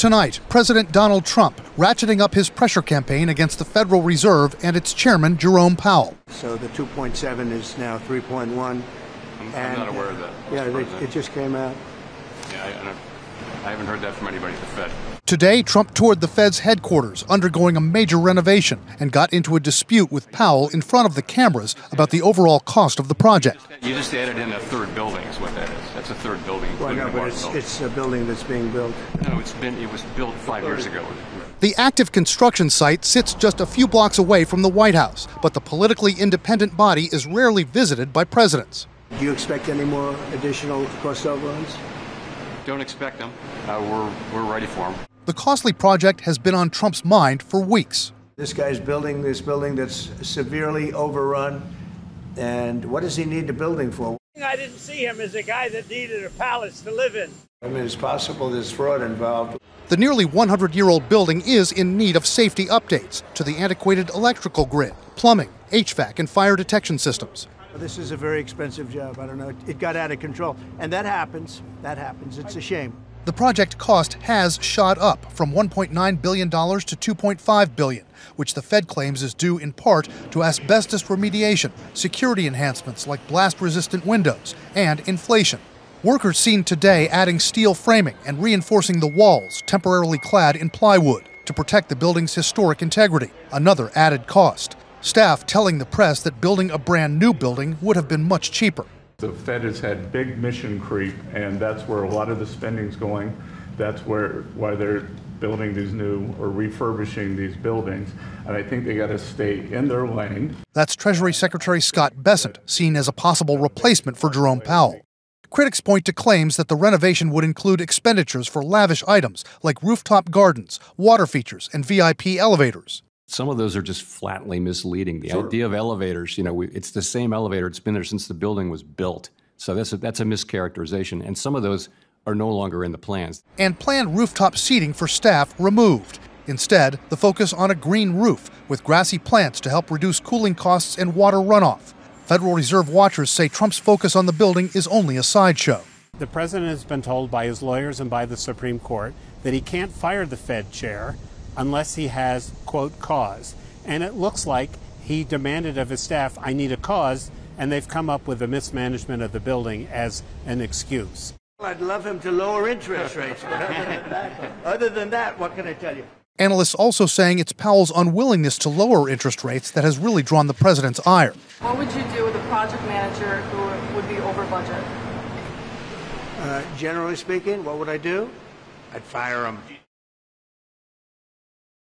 Tonight, President Donald Trump ratcheting up his pressure campaign against the Federal Reserve and its chairman, Jerome Powell. So the 2.7 is now 3.1. I'm not aware of that. Yeah, it just came out. Yeah, I haven't heard that from anybody at the Fed. Today, Trump toured the Fed's headquarters, undergoing a major renovation, and got into a dispute with Powell in front of the cameras about the overall cost of the project. You just added in a third building is what that is. That's a third building. Well, no, but it's a building that's being built. No, it was built 5 years ago. The active construction site sits just a few blocks away from the White House, but the politically independent body is rarely visited by presidents. Do you expect any more additional cost overruns? Don't expect them. We're ready for them. The costly project has been on Trump's mind for weeks. This guy's building this building that's severely overrun, and what does he need the building for? I didn't see him as a guy that needed a palace to live in. I mean, it's possible there's fraud involved. The nearly 100-year-old building is in need of safety updates to the antiquated electrical grid, plumbing, HVAC, and fire detection systems. This is a very expensive job. I don't know. It got out of control. And that happens. It's a shame. The project cost has shot up from $1.9 billion to $2.5 billion, which the Fed claims is due in part to asbestos remediation, security enhancements like blast-resistant windows, and inflation. Workers seen today adding steel framing and reinforcing the walls temporarily clad in plywood to protect the building's historic integrity, another added cost. Staff telling the press that building a brand new building would have been much cheaper. The Fed has had big mission creep, and that's where a lot of the spending's going. That's why they're building these new or refurbishing these buildings. And I think they got to stay in their lane. That's Treasury Secretary Scott Bessent, seen as a possible replacement for Jerome Powell. Critics point to claims that the renovation would include expenditures for lavish items like rooftop gardens, water features, and VIP elevators. Some of those are just flatly misleading. The idea of elevators, it's the same elevator. It's been there since the building was built. So that's a mischaracterization. And some of those are no longer in the plans. And planned rooftop seating for staff removed. Instead, the focus on a green roof with grassy plants to help reduce cooling costs and water runoff. Federal Reserve watchers say Trump's focus on the building is only a sideshow. The president has been told by his lawyers and by the Supreme Court that he can't fire the Fed chair unless he has, quote, cause. And it looks like he demanded of his staff, I need a cause, and they've come up with a mismanagement of the building as an excuse. I'd love him to lower interest rates, but other than that, what can I tell you? Analysts also saying it's Powell's unwillingness to lower interest rates that has really drawn the president's ire. What would you do with a project manager who would be over budget? Generally speaking, what would I do? I'd fire him.